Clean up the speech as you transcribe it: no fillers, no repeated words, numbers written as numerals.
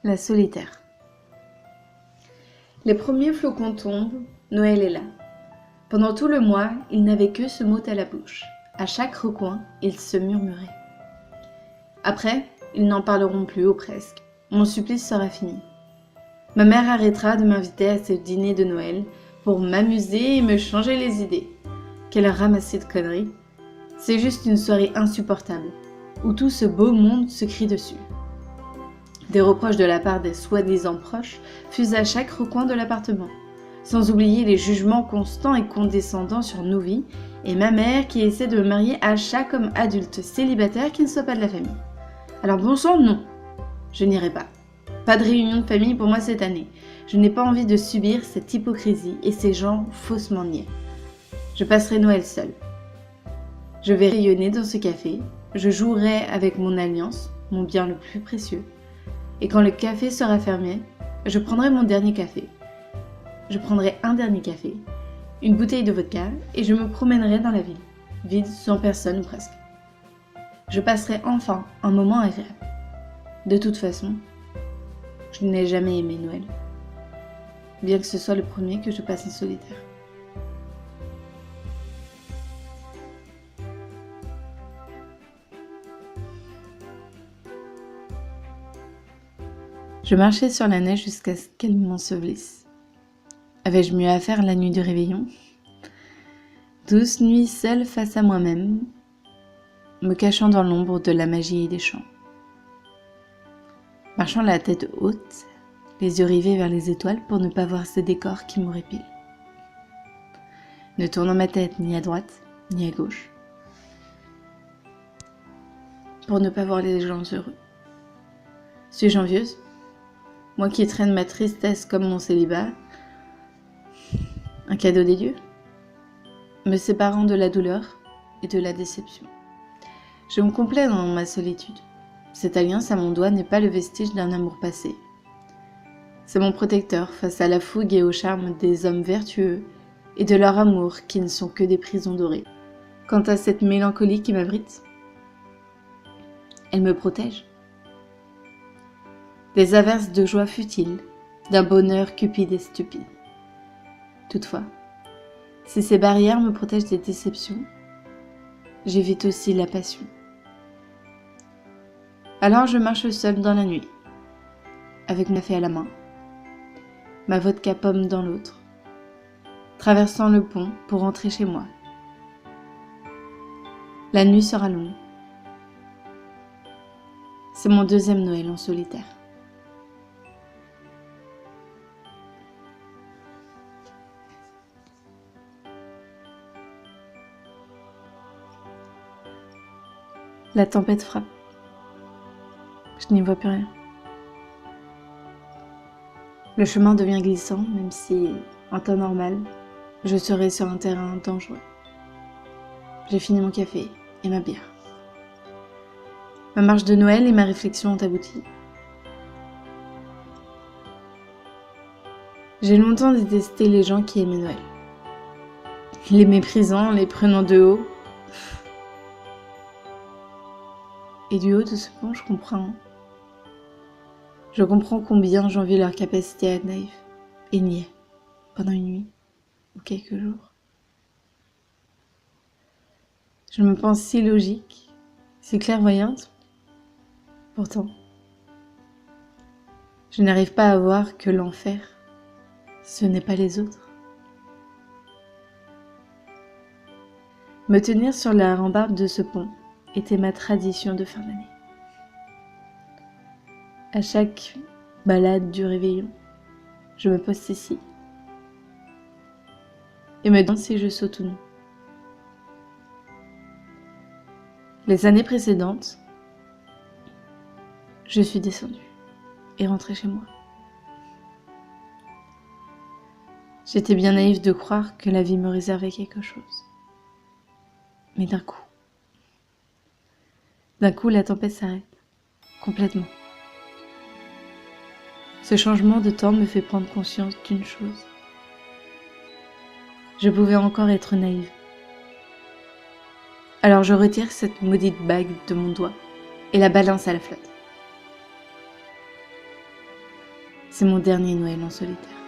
La solitaire. Les premiers flocons tombent, Noël est là. Pendant tout le mois, il n'avait que ce mot à la bouche. À chaque recoin, il se murmurait. Après, ils n'en parleront plus ou presque. Mon supplice sera fini. Ma mère arrêtera de m'inviter à ce dîner de Noël pour m'amuser et me changer les idées. Quelle ramassie de conneries. C'est juste une soirée insupportable, où tout ce beau monde se crie dessus. Des reproches de la part des soi-disant proches fusent à chaque recoin de l'appartement, sans oublier les jugements constants et condescendants sur nos vies, et ma mère qui essaie de me marier à chaque homme adulte célibataire qui ne soit pas de la famille. Alors bon sang, non, je n'irai pas. Pas de réunion de famille pour moi cette année. Je n'ai pas envie de subir cette hypocrisie et ces gens faussement niais. Je passerai Noël seule. Je vais rayonner dans ce café, je jouerai avec mon alliance, mon bien le plus précieux. Et quand le café sera fermé, je prendrai mon dernier café. Je prendrai un dernier café, une bouteille de vodka, et je me promènerai dans la ville, vide, sans personne ou presque. Je passerai enfin un moment agréable. De toute façon, je n'ai jamais aimé Noël, bien que ce soit le premier que je passe en solitaire. Je marchais sur la neige jusqu'à ce qu'elle m'ensevelisse. Avais-je mieux à faire la nuit du réveillon ? Douce nuit seule face à moi-même, me cachant dans l'ombre de la magie et des chants. Marchant la tête haute, les yeux rivés vers les étoiles pour ne pas voir ces décors qui m'horripilent. Ne tournant ma tête ni à droite, ni à gauche, pour ne pas voir les gens heureux. Suis-je envieuse ? Moi qui traîne ma tristesse comme mon célibat, un cadeau des dieux, me séparant de la douleur et de la déception. Je me complais dans ma solitude. Cette alliance à mon doigt n'est pas le vestige d'un amour passé. C'est mon protecteur face à la fougue et au charme des hommes vertueux et de leur amour qui ne sont que des prisons dorées. Quant à cette mélancolie qui m'abrite, elle me protège. Des averses de joie futiles, d'un bonheur cupide et stupide. Toutefois, si ces barrières me protègent des déceptions, j'évite aussi la passion. Alors je marche seule dans la nuit, avec mon café à la main, ma vodka pomme dans l'autre, traversant le pont pour rentrer chez moi. La nuit sera longue. C'est mon deuxième Noël en solitaire. La tempête frappe. Je n'y vois plus rien. Le chemin devient glissant, même si, en temps normal, je serais sur un terrain dangereux. J'ai fini mon café et ma bière. Ma marche de Noël et ma réflexion ont abouti. J'ai longtemps détesté les gens qui aimaient Noël. Les méprisant, les prenant de haut. Et du haut de ce pont, je comprends combien j'envie leur capacité à être naïf et niais pendant une nuit ou quelques jours. Je me pense si logique, si clairvoyante. Pourtant, je n'arrive pas à voir que l'enfer, ce n'est pas les autres. Me tenir sur la rambarde de ce pont était ma tradition de fin d'année. À chaque balade du réveillon, je me poste ici et me demande si je saute ou non. Les années précédentes, je suis descendue et rentrée chez moi. J'étais bien naïve de croire que la vie me réservait quelque chose. Mais d'un coup, la tempête s'arrête, complètement. Ce changement de temps me fait prendre conscience d'une chose. Je pouvais encore être naïve. Alors je retire cette maudite bague de mon doigt et la balance à la flotte. C'est mon dernier Noël en solitaire.